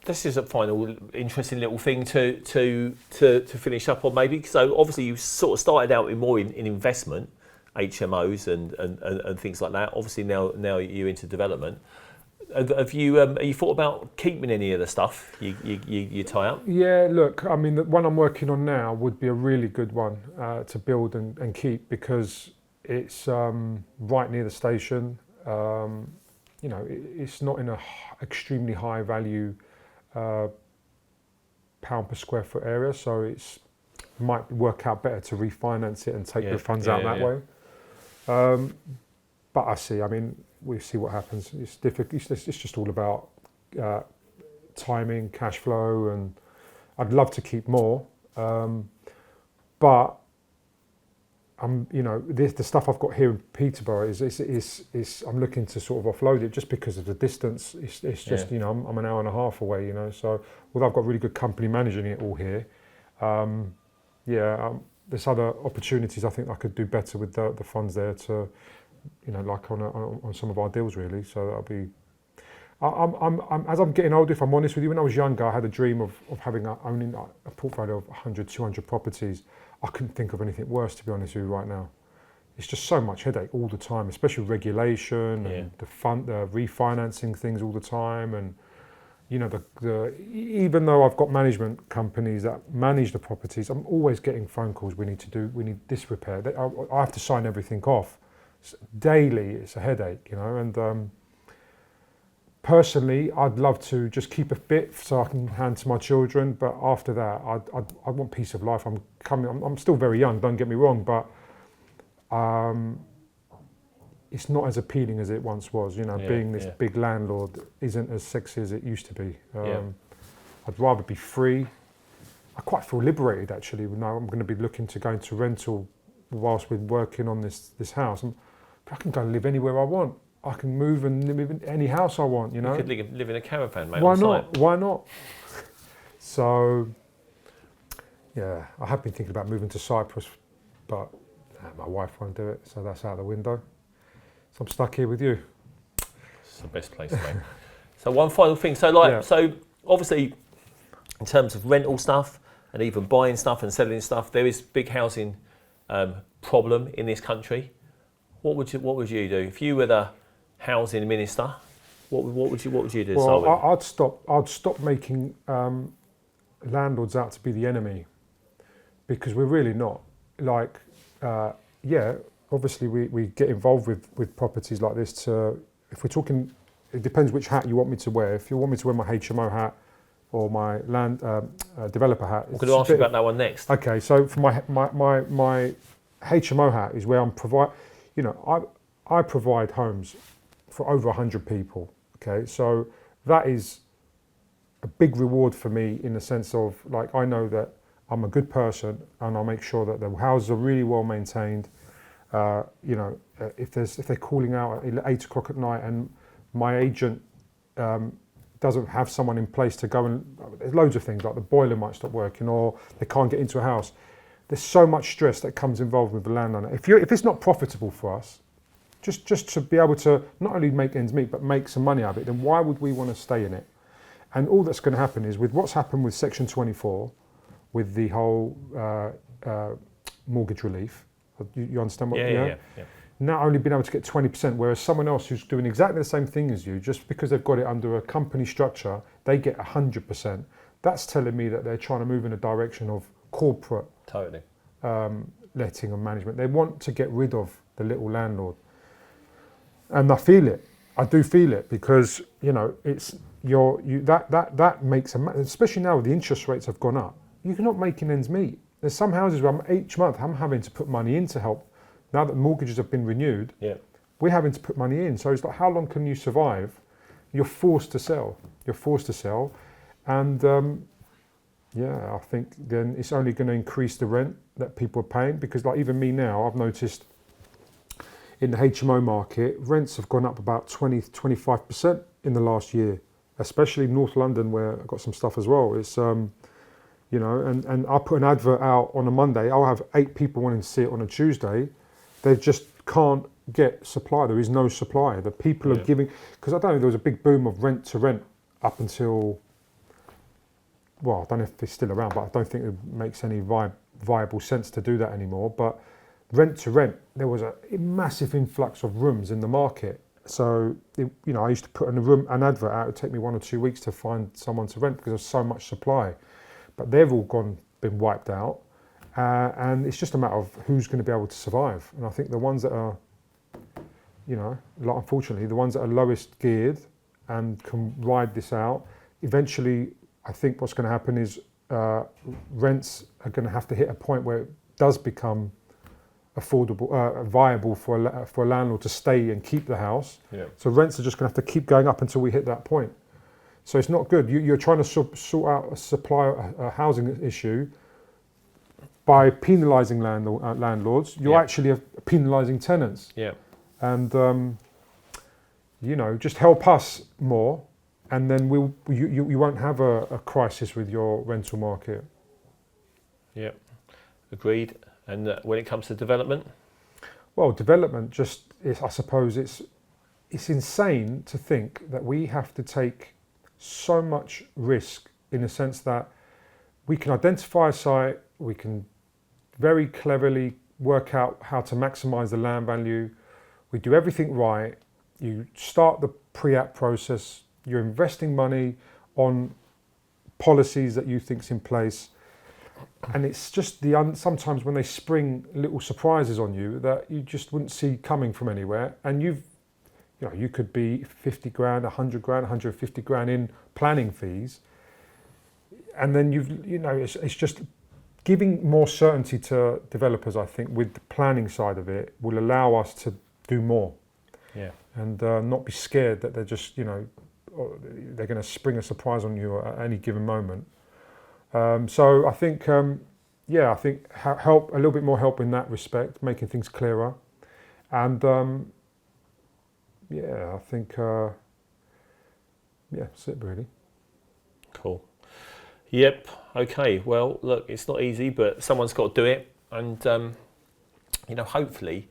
This is a final interesting little thing to finish up on, maybe. So obviously you sort of started out in investment, HMOs and things like that. Obviously now you're into development. Have you thought about keeping any of the stuff you tie up? Yeah, look, I mean, the one I'm working on now would be a really good one to build and keep, because it's right near the station. It's not in a extremely high value pound per square foot area, so it might work out better to refinance it and take the funds out that way. But I see. I mean, we'll see what happens. It's difficult. It's just all about timing, cash flow, and I'd love to keep more, but the stuff I've got here in Peterborough is I'm looking to sort of offload it just because of the distance. It's just I'm an hour and a half away. So although I've got really good company managing it all here, there's other opportunities I think I could do better with the funds there to, like on some of our deals really. So that'll be. As I'm getting older, if I'm honest with you, when I was younger, I had a dream of owning a portfolio of 100, 200 properties. I couldn't think of anything worse, to be honest with you, right now. It's just so much headache all the time, especially regulation and the refinancing things all the time, and even though I've got management companies that manage the properties, I'm always getting phone calls. We need this repair. I have to sign everything off daily. It's a headache, and. Personally, I'd love to just keep a bit so I can hand to my children, but after that, I want peace of life. I'm still very young, don't get me wrong, but it's not as appealing as it once was. Being this big landlord isn't as sexy as it used to be. I'd rather be free. I quite feel liberated actually. Now I'm going to be looking to go into rental whilst we're working on this house. I can go and live anywhere I want. I can move and live in any house I want, You could live in a caravan, mate. Why not? Why not? So, yeah, I have been thinking about moving to Cyprus, but my wife won't do it, so that's out the window. So I'm stuck here with you. It's the best place, mate. So one final thing. So obviously, in terms of rental stuff and even buying stuff and selling stuff, there is big housing problem in this country. What would you do if you were the housing minister? What would you do? Well, I'd stop making landlords out to be the enemy, because we're really not. Like, obviously we get involved with properties like this if we're talking, it depends which hat you want me to wear. If you want me to wear my HMO hat or my land developer hat. I'm going to ask you about that one next. Okay, so for my HMO hat is where I provide homes for over 100 people. Okay, so that is a big reward for me in the sense of, like, I know that I'm a good person and I'll make sure that the houses are really well maintained. If they're calling out at 8 o'clock at night and my agent doesn't have someone in place to go, and there's loads of things like the boiler might stop working or they can't get into a house. There's so much stress that comes involved with the landowner. If it's not profitable for us, just to be able to not only make ends meet but make some money out of it, then why would we want to stay in it? And all that's going to happen is, with what's happened with Section 24, with the whole mortgage relief, you understand what? Yeah. Not only being able to get 20%, whereas someone else who's doing exactly the same thing as you, just because they've got it under a company structure, they get 100%. That's telling me that they're trying to move in a direction of corporate letting and management. They want to get rid of the little landlord, and I feel it. I do feel it, because it's that makes especially now the interest rates have gone up. You're not making ends meet. There's some houses where each month I'm having to put money in to help. Now that mortgages have been renewed, we're having to put money in. So it's like, how long can you survive? You're forced to sell. And I think then it's only going to increase the rent that people are paying, because, like, even me now, I've noticed in the HMO market, rents have gone up about 20-25% in the last year, especially North London, where I've got some stuff as well. It's and I'll put an advert out on a Monday. I'll have 8 people wanting to see it on a Tuesday. They just can't get supply. There is no supply. The people are giving, because I don't know, there was a big boom of rent to rent up until, well, I don't know if it's still around, but I don't think it makes any viable sense to do that anymore. But rent to rent, there was a massive influx of rooms in the market. So, I used to put an advert out. It would take me 1 or 2 weeks to find someone to rent because there's so much supply. But they've all been wiped out. And it's just a matter of who's going to be able to survive. And I think the ones that are, unfortunately, the ones that are lowest geared and can ride this out, eventually, I think what's going to happen is rents are going to have to hit a point where it does become affordable, viable for a landlord to stay and keep the house. So rents are just going to have to keep going up until we hit that point. So it's not good. You're trying to sort out a housing issue by penalising landlords. You're actually penalising tenants. And just help us more, and then you won't have a crisis with your rental market. Agreed. And when it comes to development? Well, development I suppose it's insane to think that we have to take so much risk, in the sense that we can identify a site, we can very cleverly work out how to maximise the land value. We do everything right. You start the pre-app process. You're investing money on policies that you think's in place. And it's just sometimes when they spring little surprises on you that you just wouldn't see coming from anywhere. And you could be 50 grand, 100 grand, 150 grand in planning fees. And then it's just giving more certainty to developers, I think, with the planning side of it, will allow us to do more. And not be scared that they're just, they're going to spring a surprise on you at any given moment. So I think, I think help, a little bit more help in that respect, making things clearer. And I think, that's it really. Cool. Yep. Okay. Well, look, it's not easy, but someone's got to do it. And, hopefully,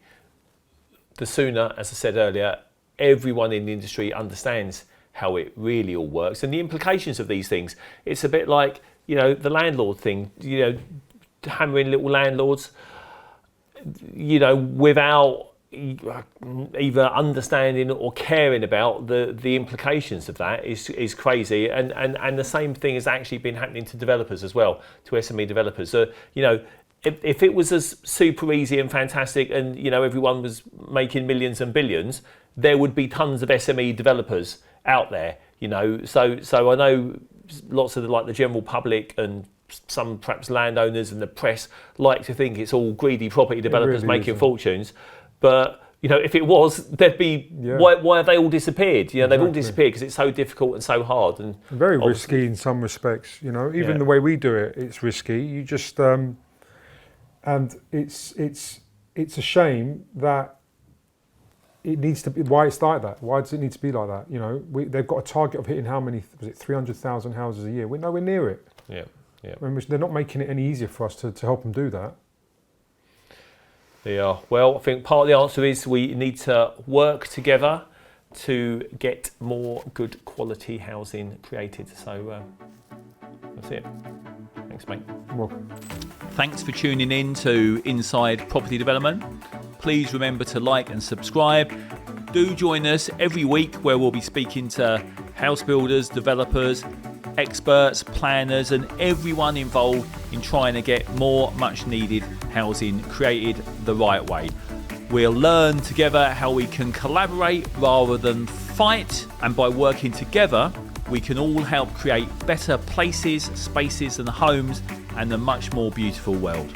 the sooner, as I said earlier, everyone in the industry understands how it really all works and the implications of these things. It's a bit like, the landlord thing, hammering little landlords, without either understanding or caring about the implications of that is crazy. And the same thing has actually been happening to developers as well, to SME developers. if it was as super easy and fantastic, and everyone was making millions and billions, there would be tons of SME developers out there. So I know lots of the general public and some perhaps landowners and the press like to think it's all greedy property developers making fortunes, but if it was, there'd be why have they all disappeared? They've all disappeared because it's so difficult and so hard and very risky in some respects. Even the way we do it, it's risky. You just and it's a shame that it needs to be. Why it's like that? Why does it need to be like that? They've got a target of hitting how many? Was it 300,000 houses a year? We're nowhere near it. Yeah. They're not making it any easier for us to help them do that. They are. Well, I think part of the answer is we need to work together to get more good quality housing created. So that's it. Thanks, mate. Welcome. Thanks for tuning in to Inside Property Development. Please remember to like and subscribe. Do join us every week where we'll be speaking to house builders, developers, experts, planners and everyone involved in trying to get more much needed housing created the right way. We'll learn together how we can collaborate rather than fight, and by working together we can all help create better places, spaces and homes and a much more beautiful world.